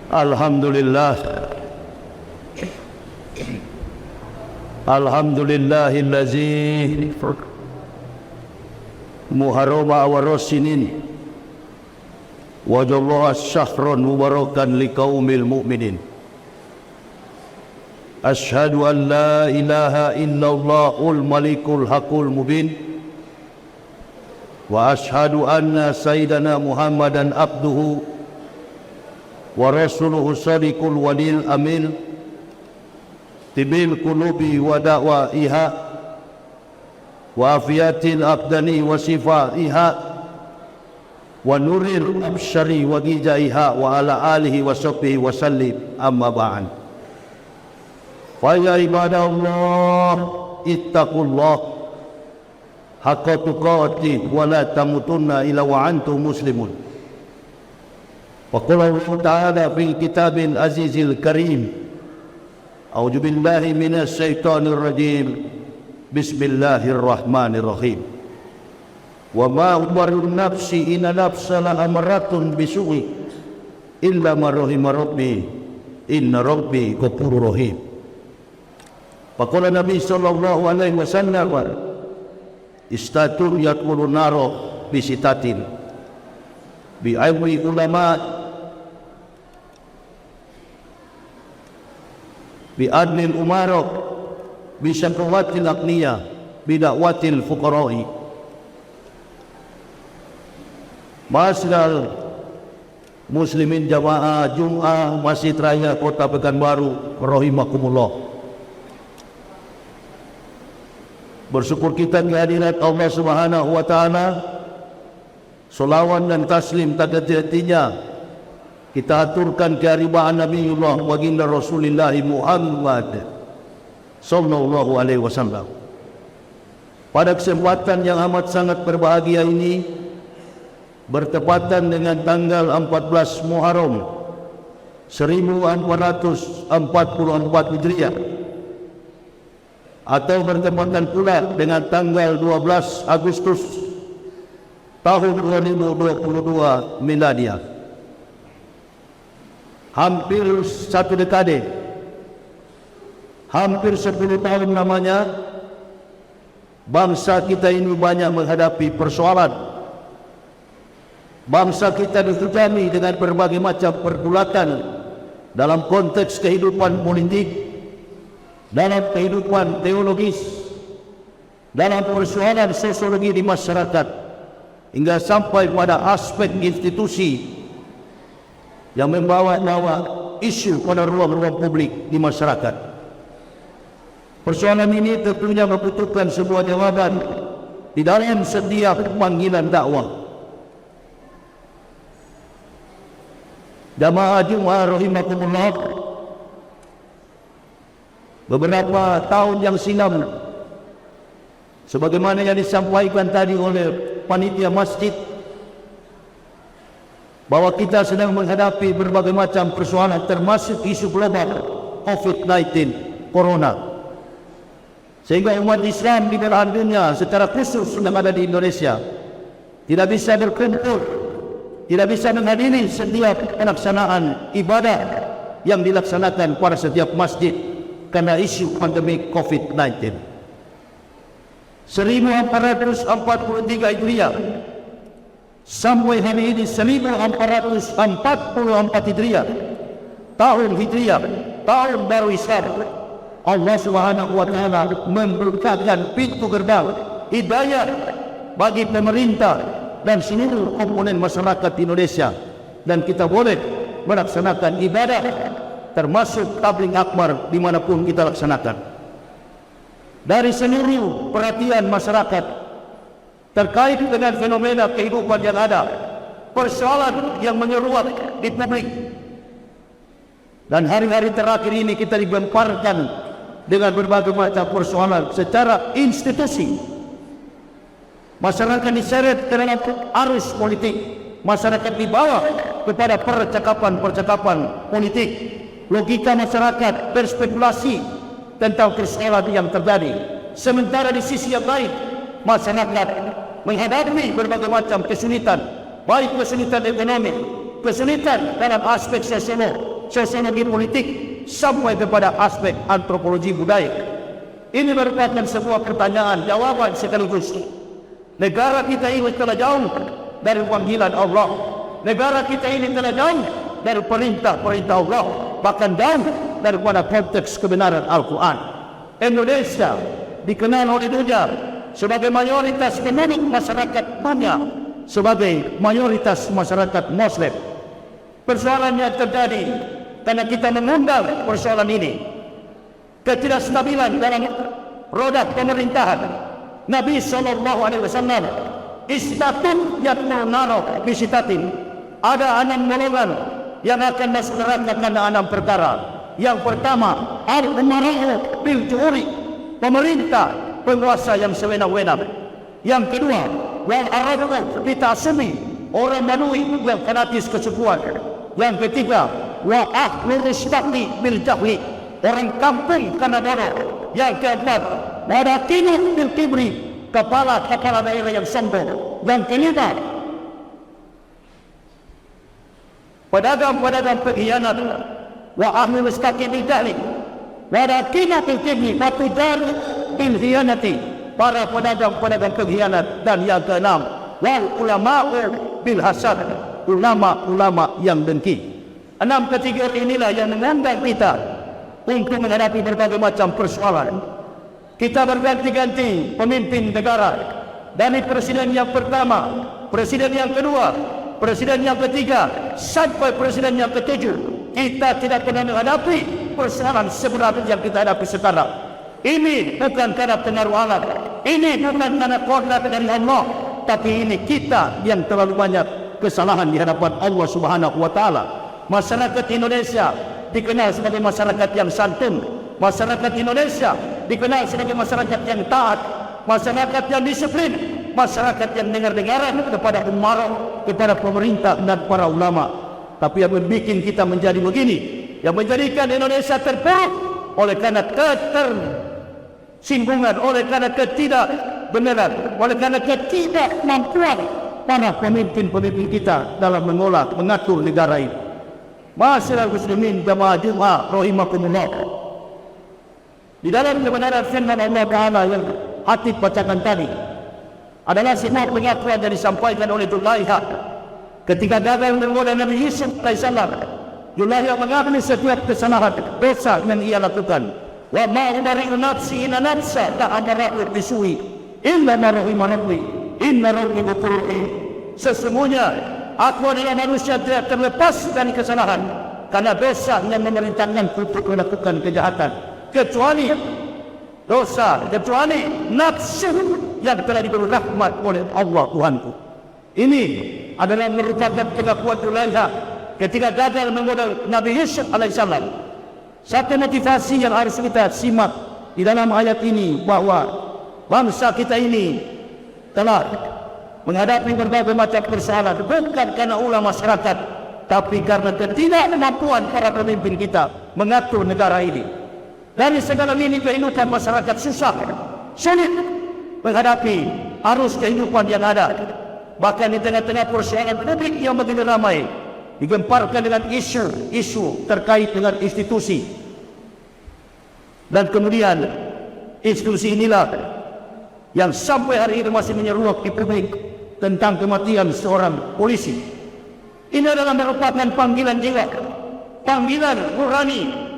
Alhamdulillah. Alhamdulillahillazi muharrama awal sinin wajallahu syahran mubarakan liqaumil mu'minin. Asyhadu an la ilaha illallahul malikul haqqul mubin wa asyhadu anna sayyidana Muhammadan abduhu wa rasuluhu sadiqul walil amin tibil qulubi wa da'waiha wa afiyatil abdani wa sifaiha wa nuril absyari wa gijaiha wa ala alihi wa sahbihi wa sallim amma ba'an. Fa ya ibadallah ittaqullah haqqa tuqatih wa la tamutunna illa wa antum muslimun. Wa qala Allah ta'ala fil kitabil azizil karim. A'udzu billahi minasy syaithanir rajim. Bismillahirrahmanirrahim. Wa ma ubarru nafsi inna nafsa la amratun bisu'i illa ma rahima rabbi inna rabbi ghafurur rahim. Faqala Nabi sallallahu alaihi wasallam istatur yaqulu naro bisitatin bi ayyi ulama bi adlil umarok bi syaqawatil aqniya bi da'watil fuqara'i. Masyaallah muslimin jamaah Jumat Masjid Raya Kota Pekanbaru rahimakumullah. Bersyukur kita kehadirat Allah Subhanahu wa taala. Selawat dan taslim tak henti-hentinya kita aturkan kehadiran Nabiullah baginda Rasulullah Muhammad sallallahu alaihi wasallam. Pada kesempatan yang amat sangat berbahagia ini, bertepatan dengan tanggal 14 Muharram 1444 Hijriah atau bertepatan pula dengan tanggal 12 Agustus tahun 2022 Miladiah. Hampir satu dekade, hampir 10 tahun namanya, bangsa kita ini banyak menghadapi persoalan. Bangsa kita dihujani dengan berbagai macam pergulatan dalam konteks kehidupan politik, dalam kehidupan teologis, dalam persoalan sosiologi di masyarakat, hingga sampai pada aspek institusi yang membawa isu pada ruang-ruang publik di masyarakat. Persoalan ini tentunya membutuhkan sebuah jawaban di dalam setiap panggilan dakwah. Jamaah Jumat rahimakumullah, beberapa tahun yang silam, sebagaimana yang disampaikan tadi oleh panitia masjid, bahwa kita sedang menghadapi berbagai macam persoalan termasuk isu global COVID-19 Corona, sehingga umat Islam di belahan dunia secara khusus yang ada di Indonesia tidak bisa berkumpul, tidak bisa menghadiri setiap pelaksanaan ibadah yang dilaksanakan pada setiap masjid karena isu pandemi COVID-19. 1443 Hijriah sampai hari ini 1444 Hijriah, tahun Hijriah, tahun baru Islam, Allah Subhanahu wa taala membukakan pintu gerbang hidayah bagi pemerintah dan seluruh komponen masyarakat Indonesia, dan kita boleh melaksanakan ibadah termasuk tabligh akbar dimanapun kita laksanakan. Dari seluruh perhatian masyarakat terkait dengan fenomena kehidupan yang ada, persoalan yang menyeruak di publik, dan hari-hari terakhir ini kita digemparkan dengan berbagai macam persoalan secara institusi. Masyarakat diseret ke dalam arus politik, masyarakat dibawa kepada percakapan-percakapan politik, logika masyarakat berspekulasi tentang persoalan yang terjadi. Sementara di sisi yang lain, masyarakat menghadapi berbagai macam kesulitan, baik kesulitan ekonomi, kesulitan dalam aspek sosial, sosiologi politik, sampai kepada aspek antropologi budaya. Ini merupakan sebuah pertanyaan jawaban sekaligus. Negara kita ini telah jauh dari panggilan Allah. Negara kita ini telah jauh dari perintah-perintah Allah, bahkan jauh daripada konteks kebenaran Al-Quran. Indonesia dikenal oleh dunia sebagai mayoritas penduduk masyarakat banyak, sebagai mayoritas masyarakat Muslim. Persoalannya terjadi karena kita mengundang persoalan ini. Ketidakstabilan dalam roda pemerintahan. Nabi SAW istatun yatnunano bisitatin. Ada 6 golongan yang akan masuk neraka karena 6 perkara. Yang pertama, al-umara'u bil juhuri, pemerintah, penguasa yang sewenang-wenang. Yang kedua, wal arabu bitasmi, orang Manui yang fanatis kesukuan. Yang ketiga, wa ahlul istaqli bil jahli, orang kampung karena darah. Yang keempat, wadatinu bil kibri, kepala daerah yang sombong. Yang kelima, pedagang pengkhianat. Wa ahlul istaqli bil jahli, wadatinu bil kibri, matudar bil khianati, para pedagang pengkhianat. Dan yang keenam, wal ulama'u bil hasad, ulama-ulama yang dengki. 6 kategori inilah yang mengundang kita untuk menghadapi berbagai macam persoalan. Kita berganti-ganti pemimpin negara, dari presiden yang pertama, presiden yang kedua, presiden yang ketiga, sampai presiden yang ketujuh. Kita tidak pernah menghadapi persoalan sebenarnya yang kita hadapi sekarang. Ini bukan karena pengaruh alat, ini bukan karena kuasa dari Allah, tapi ini kita yang terlalu banyak kesalahan di hadapan Allah Subhanahu wa taala. Masyarakat Indonesia dikenal sebagai masyarakat yang santun. Masyarakat Indonesia dikenal sebagai masyarakat yang taat, masyarakat yang disiplin, masyarakat yang dengar-dengaran kepada umara, kepada pemerintah dan para ulama. Tapi yang membuat kita menjadi begini, yang menjadikan Indonesia terpuruk oleh karena ketersinggungan, oleh karena ketidakbenaran, oleh karena ketidakmampuan para pemimpin-pemimpin kita dalam mengatur negara ini. Masyarakat muslimin jamaah Jumat rahimakumullah. Di dalam kebenaran firman Allah Taala yang Hatib bacakan tadi adalah sinar pengakuan yang disampaikan oleh Dzulaiha ketika gagal menggoda Nabi Yusuf alaihissalam. Dzulaiha mengakui setiap kesalahan dosa yang ia lakukan. Wa ma ubari'u nafsi inna nafsa la'amaratu bisui illa ma rahima rabbi inna rabbi ghafurur rahim. Sesungguhnya aku adalah manusia tidak terlepas dari kesalahan, karena dosa yang memerintahkan untuk melakukan kejahatan, kecuali dosa, kecuali nafsu yang telah diberi rahmat oleh Allah Tuhanku. Ini adalah merupakan pengakuan Dzulaiha ketika gagal menggoda Nabi Yusuf alaihissalam. Satu motivasi yang harus kita simak di dalam ayat ini, bahwa bangsa kita ini telah menghadapi berbagai macam persoalan, bukan karena ulah masyarakat, tapi karena ketidakmampuan para pemimpin kita mengatur negara ini. Dari segala lini kehidupan masyarakat susah, sulit menghadapi arus kehidupan yang ada. Bahkan di tengah-tengah persoalan publik yang begitu ramai, digemparkan dengan isu terkait dengan institusi. Dan kemudian institusi inilah yang sampai hari ini masih menyeruak di publik tentang kematian seorang polisi. Ini adalah merupakan panggilan jiwa, panggilan nurani.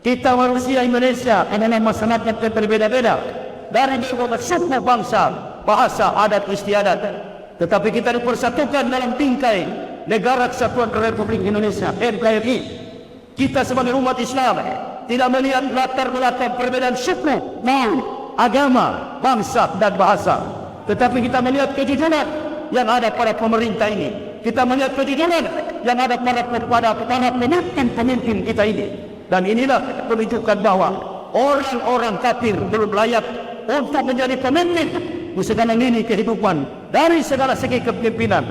Kita manusia Indonesia adalah masyarakat yang berbeda-beda dari berbagai suku bangsa, bahasa, adat, istiadat, tetapi kita dipersatukan dalam bingkai Negara Kesatuan Republik Indonesia (NKRI). Kita sebagai umat Islam tidak melihat latar belakang perbedaan suku, agama, bangsa dan bahasa, tetapi kita melihat kejujuran yang ada pada pemerintah ini. Kita melihat kejujuran yang ada pada pemimpin kita ini. Dan inilah menunjukkan bahwa orang-orang kafir belum layak untuk menjadi pemimpin di segala lini kehidupan, dari segala segi kepemimpinan.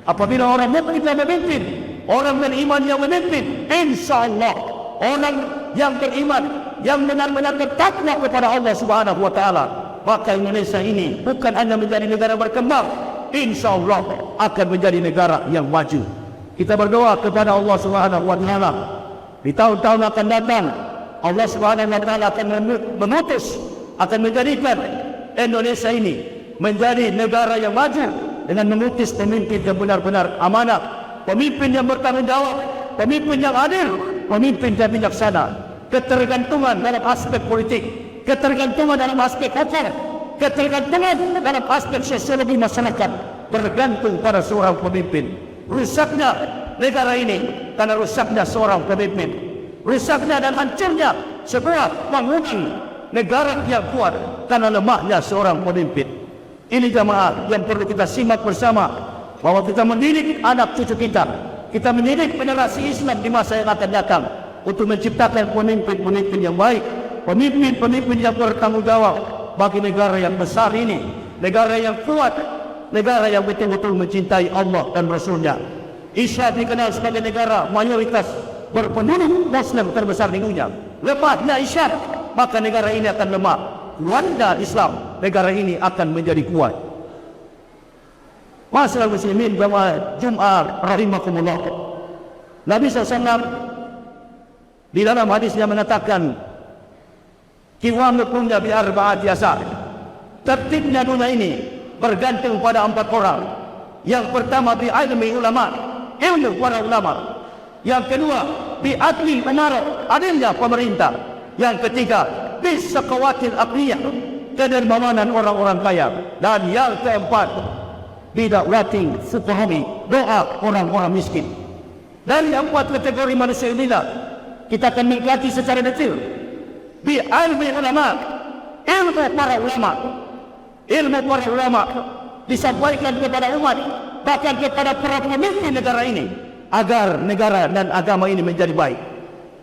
Apabila orang mukmin memimpin, orang beriman yang memimpin, insya-Allah orang yang beriman, yang benar-benar bertakwa kepada Allah Subhanahu wa taala, maka Indonesia ini bukan hanya menjadi negara berkembang, insya-Allah akan menjadi negara yang maju. Kita berdoa kepada Allah Subhanahu wa taala Di tahun-tahun akan datang, Allah Subhanahu wa taala akan mengutus, akan menjadikan Indonesia ini menjadi negara yang maju dengan mengutus pemimpin yang benar-benar amanah, pemimpin yang bertanggung jawab, pemimpin yang adil, pemimpin yang bijaksana. Ketergantungan dalam aspek politik, ketergantungan dalam aspek hukum, ketergantungan dalam aspek sosiologi masyarakat bergantung pada seorang pemimpin. Rusaknya negara ini karena rusaknya seorang pemimpin. Rusaknya dan hancurnya sebuah bangunan negara yang kuat karena lemahnya seorang pemimpin. Ini jamaah yang perlu kita simak bersama, bahwa kita mendidik anak cucu kita mendidik generasi Islam di masa yang akan datang untuk menciptakan pemimpin-pemimpin yang baik, pemimpin-pemimpin yang bertanggung jawab bagi negara yang besar ini, negara yang kuat, negara yang betul-betul mencintai Allah dan Rasulnya. Isya dikenal sebagai negara mayoritas berpenduduk Muslim terbesar di dunia. Lemahnya Isya, maka negara ini akan lemah. Kuatnya Islam, negara ini akan menjadi kuat. Masyarakat muslimin jamaah Jumat rahimakumullah. Nabi SAW di dalam hadisnya mengatakan, "Qiwamukum bi arba'ati asar." Tertibnya dunia ini bergantung pada 4 orang. Yang pertama bi ilmi ulama, ilmu para ulama. Yang kedua bi adli menara, adilnya pemerintah. Yang ketiga bi saqawatil aqliyah, kedermawanan orang-orang kaya. Dan yang keempat bi da'watil fuqaha, doa orang-orang miskin. Dari 4 kategori manusia inilah kita akan mengkaji secara detail. Bi ilmi ulama, ilmu para ulama. Ilmu para ulama disampaikan kepada umat, bahkan kepada para pemimpin negara ini, agar negara dan agama ini menjadi baik.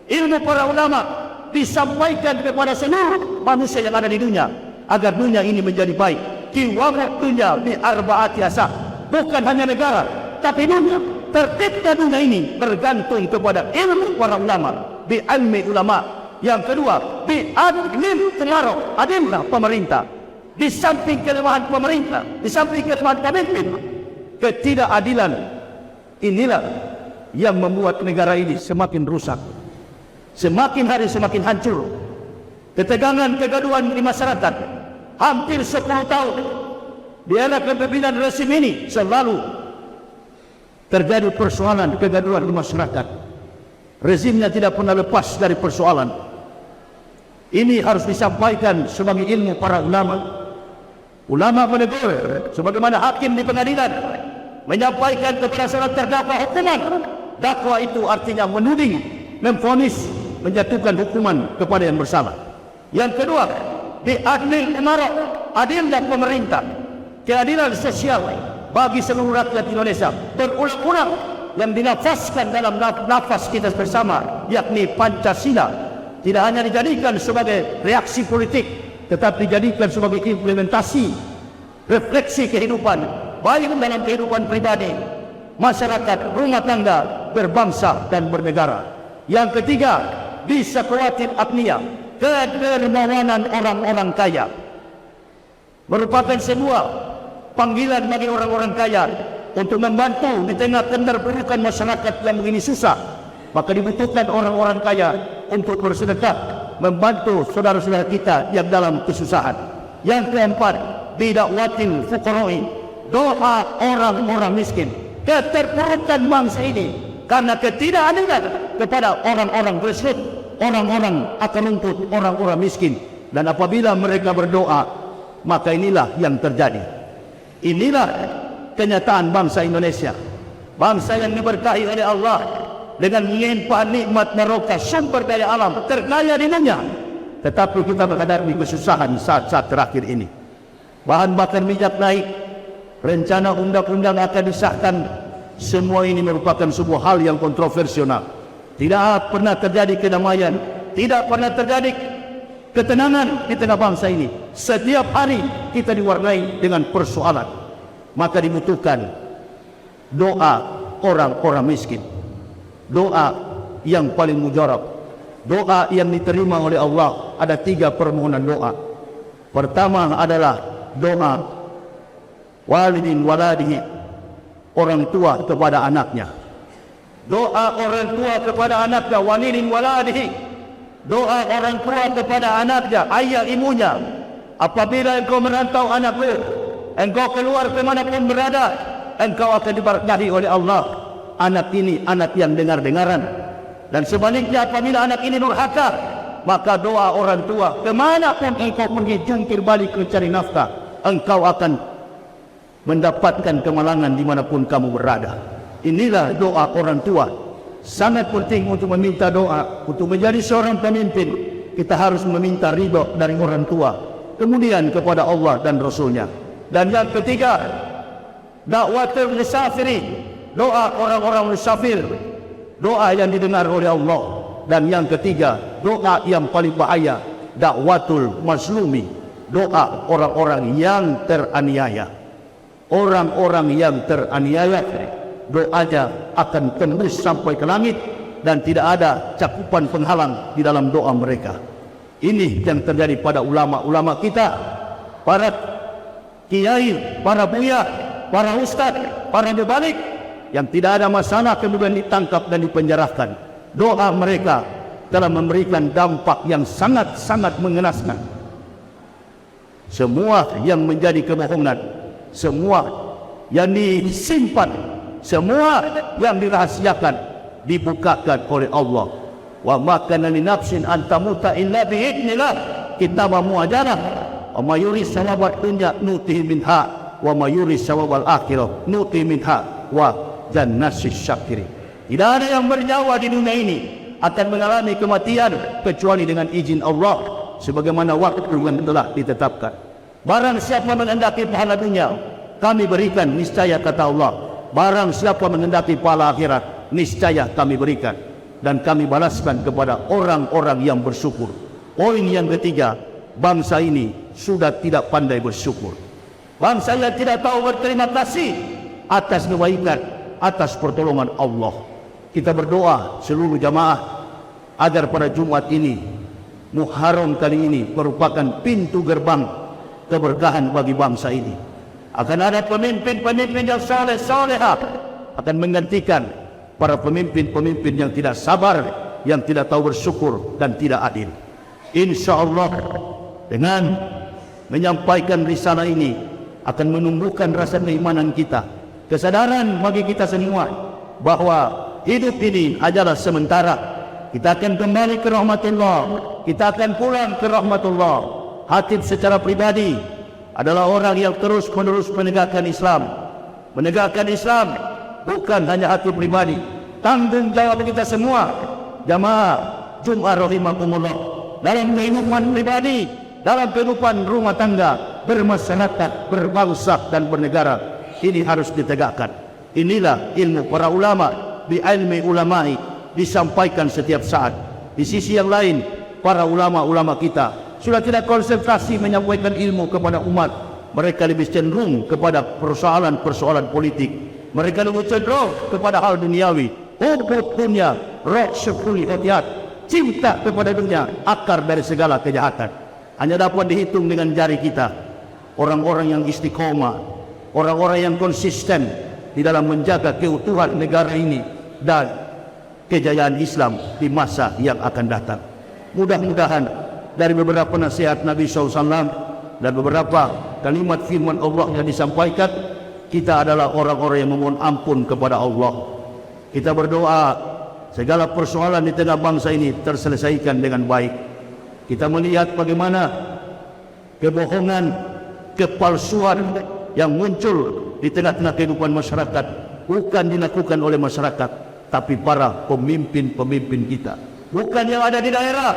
Ilmu para ulama disampaikan kepada seluruh manusia yang ada di dunia, agar dunia ini menjadi baik. Qiwamat dunia bi arba'ati asar. Bukan hanya negara, tapi dunia. Tertibnya dunia ini bergantung kepada ilmu para ulama, bi ilmi ulama. Yang kedua bi adlim tenaro, adillah pemerintah. Di samping kelemahan pemerintah, di samping kelemahan pemimpin, ketidakadilan inilah yang membuat negara ini semakin rusak, semakin hari semakin hancur. Ketegangan, kegaduhan di masyarakat hampir 10 tahun di era kepemimpinan rezim ini selalu terjadi persoalan kegaduhan di masyarakat. Rezimnya tidak pernah lepas dari persoalan. Ini harus disampaikan sebagai ilmu para ulama. Ulama menegur, sebagaimana hakim di pengadilan menyampaikan kepada seorang terdakwa hukuman. Dakwa itu artinya menuding, memvonis, menjatuhkan hukuman kepada yang bersalah. Yang kedua, di adil imara, adilnya pemerintah, keadilan sosial bagi seluruh rakyat Indonesia. Berulang-ulang yang dinafaskan dalam nafas kita bersama, yakni Pancasila, tidak hanya dijadikan sebagai reaksi politik, tetapi dijadikan sebagai implementasi, refleksi kehidupan, baik dalam kehidupan pribadi, masyarakat, rumah tangga, berbangsa dan bernegara. Yang ketiga, bisa kuatin apnia, kedermawanan orang-orang kaya, merupakan sebuah panggilan bagi orang-orang kaya untuk membantu di tengah keterpurukan masyarakat yang begini susah. Maka dibutuhkan orang-orang kaya untuk bersedekah, membantu saudara-saudara kita yang dalam kesusahan. Yang keempat, bida'watil fuqara'i, doa orang-orang miskin. Keterpurukan bangsa ini karena ketidakadilan kepada orang-orang miskin, orang-orang akan menuntut orang-orang miskin. Dan apabila mereka berdoa, maka inilah yang terjadi. Inilah kenyataan bangsa Indonesia, bangsa yang diberkahi oleh Allah dengan melimpah nikmat barokah sumber daya alam terkaya di dunia, tetapi kita menghadapi kesusahan saat-saat terakhir ini. Bahan bakar minyak naik, rencana undang-undang akan disahkan. Semua ini merupakan sebuah hal yang kontroversial. Tidak pernah terjadi kedamaian, tidak pernah terjadi ketenangan di tengah bangsa ini. Setiap hari kita diwarnai dengan persoalan. Maka dibutuhkan doa orang-orang miskin, doa yang paling mujarab, doa yang diterima oleh Allah. Ada 3 permohonan doa. Pertama adalah doa walidin waladihi, orang tua kepada anaknya. Doa orang tua kepada anaknya, walidin waladihi. Doa orang tua kepada anaknya, ayah ibunya. Apabila engkau merantau anakmu, engkau keluar kemanapun berada, engkau akan diberkahi oleh Allah. Anak ini anak yang dengar-dengaran. Dan sebaliknya apabila anak ini durhaka, maka doa orang tua, kemanapun engkau pergi jungkir balik mencari nafkah, engkau akan mendapatkan kemalangan dimanapun kamu berada. Inilah doa orang tua. Sangat penting untuk meminta doa. Untuk menjadi seorang pemimpin, kita harus meminta ridha dari orang tua, kemudian kepada Allah dan Rasulnya. Dan yang ketiga, dakwatul musafiri, doa orang-orang musafir, doa yang didengar oleh Allah. Dan yang ketiga, doa yang paling bahaya, dakwatul mazlumi, doa orang-orang yang teraniaya. Orang-orang yang teraniaya, doanya akan tembus sampai ke langit dan tidak ada cakupan penghalang di dalam doa mereka. Ini yang terjadi pada ulama-ulama kita, para kiai, para buya, para ustaz, para mubalik, yang tidak ada masalah kemudian ditangkap dan dipenjarakan. Doa mereka telah memberikan dampak yang sangat-sangat mengenaskan. Semua yang menjadi kebohongan, semua yang disimpan, semua yang dirahasiakan dibukakan oleh Allah. Wa ma kana li nafsin an tamuta illa bi idznillah, kitab muajarah. Wa may yurid sawabad dunya nutihi minha wa may yurid sawabal akhirah nutihi minha wa jannasis syakirin. Tidak ada yang bernyawa di dunia ini akan mengalami kematian kecuali dengan izin Allah, sebagaimana waktu yang telah ditetapkan. Barang siapa menghendaki pahala dunia, kami berikan, niscaya kata Allah. Barang siapa menghendaki pahala akhirat, niscaya kami berikan dan kami balaskan kepada orang-orang yang bersyukur. Poin yang ketiga, bangsa ini sudah tidak pandai bersyukur. Bangsa yang tidak tahu berterima kasih atas kebaikan, atas pertolongan Allah. Kita berdoa seluruh jamaah agar pada Jumat ini, Muharram kali ini, merupakan pintu gerbang keberkahan bagi bangsa ini. Akan ada pemimpin-pemimpin yang saleh-salehah akan menggantikan para pemimpin-pemimpin yang tidak sabar, yang tidak tahu bersyukur dan tidak adil. InsyaAllah dengan menyampaikan risalah ini akan menumbuhkan rasa keimanan kita, kesadaran bagi kita semua bahwa hidup ini adalah sementara. Kita akan kembali ke rahmatullah, kita akan pulang ke rahmatullah. Hatib secara pribadi adalah orang yang terus-menerus menegakkan Islam. Menegakkan Islam bukan hanya hatib pribadi, tanggung jawab kita semua. Jamaah Jumat rahimakumullah, dalam kehidupan pribadi, dalam kehidupan rumah tangga, bermasyarakat, berbangsa dan bernegara, ini harus ditegakkan. Inilah ilmu para ulama, bi ilmi ulamai, disampaikan setiap saat. Di sisi yang lain, para ulama-ulama kita sudah tidak konsentrasi menyampaikan ilmu kepada umat. Mereka lebih cenderung kepada persoalan-persoalan politik. Mereka lebih cenderung kepada hal duniawi. Hubbud dunya ra'sul hadiat, cinta kepada dunia akar dari segala kejahatan. Hanya dapat dihitung dengan jari kita orang-orang yang istiqomah, orang-orang yang konsisten di dalam menjaga keutuhan negara ini dan kejayaan Islam di masa yang akan datang. Mudah-mudahan dari beberapa nasihat Nabi SAW dan beberapa kalimat firman Allah yang disampaikan, kita adalah orang-orang yang memohon ampun kepada Allah. Kita berdoa segala persoalan di tengah bangsa ini terselesaikan dengan baik. Kita melihat bagaimana kebohongan, kepalsuan yang muncul di tengah-tengah kehidupan masyarakat bukan dilakukan oleh masyarakat, tapi para pemimpin-pemimpin kita. Bukan yang ada di daerah,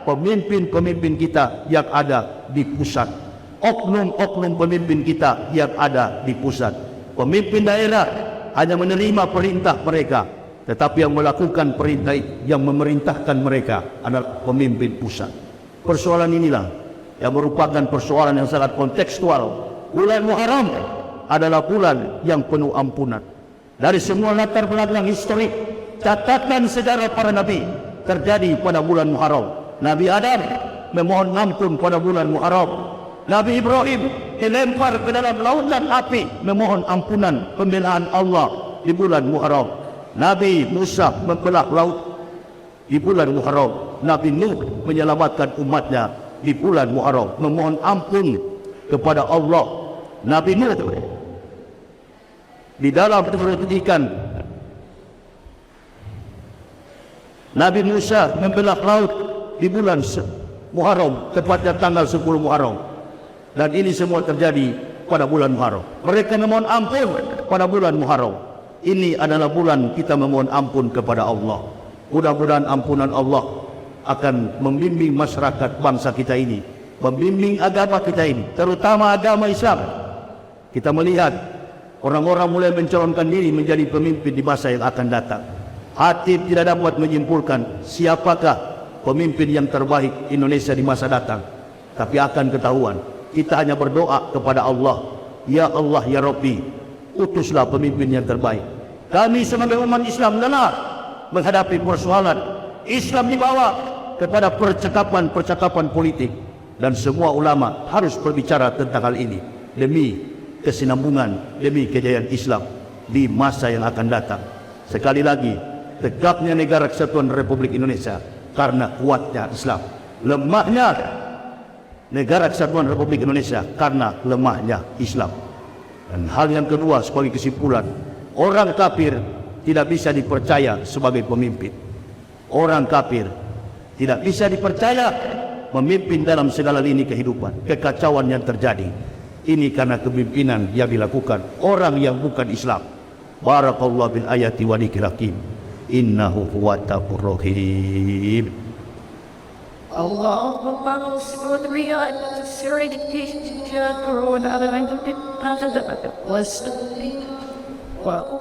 pemimpin-pemimpin kita yang ada di pusat. Oknum-oknum pemimpin kita yang ada di pusat. Pemimpin daerah hanya menerima perintah mereka, tetapi yang melakukan perintah, yang memerintahkan mereka adalah pemimpin pusat. Persoalan inilah yang merupakan persoalan yang sangat kontekstual. Bulan Muharram adalah bulan yang penuh ampunan. Dari semua latar belakang historik, catatan sejarah para nabi terjadi pada bulan Muharram. Nabi Adam memohon ampun pada bulan Muharram. Nabi Ibrahim dilempar ke dalam lautan api, memohon ampunan pembelaan Allah di bulan Muharram. Nabi Musa membelah laut di bulan Muharram. Nabi Nuh menyelamatkan umatnya di bulan Muharram, memohon ampun kepada Allah. Nabi Nuh di dalam pendidikan Nabi Musa membelah laut di bulan Muharram, tepatnya tanggal 10 Muharram. Dan ini semua terjadi pada bulan Muharram. Mereka memohon ampun pada bulan Muharram. Ini adalah bulan kita memohon ampun kepada Allah. Mudah-mudahan ampunan Allah akan membimbing masyarakat bangsa kita ini, membimbing agama kita ini, terutama agama Islam. Kita melihat orang-orang mulai mencalonkan diri menjadi pemimpin di masa yang akan datang. Hatib tidak dapat menyimpulkan siapakah pemimpin yang terbaik Indonesia di masa datang, tapi akan ketahuan. Kita hanya berdoa kepada Allah, ya Allah ya Rabbi, utuslah pemimpin yang terbaik. Kami sebagai umat Islam lelah menghadapi persoalan. Islam dibawa kepada percakapan politik, dan semua ulama harus berbicara tentang hal ini demi kesinambungan, demi kejayaan Islam di masa yang akan datang. Sekali lagi, tegaknya negara kesatuan Republik Indonesia karena kuatnya Islam, lemahnya negara kesatuan Republik Indonesia karena lemahnya Islam. Dan hal yang kedua, sebagai kesimpulan, orang kafir tidak bisa dipercaya sebagai pemimpin. Orang kafir tidak bisa dipercaya memimpin dalam segala lini kehidupan. Kekacauan yang terjadi ini karena kepemimpinan yang dilakukan orang yang bukan Islam. Barakallahu bil ayati wa dzikri hakim. Innahu huwat taqur rahim. Allahumma salli ala sayyidina Muhammad wa ala alihi wa sahbihi wa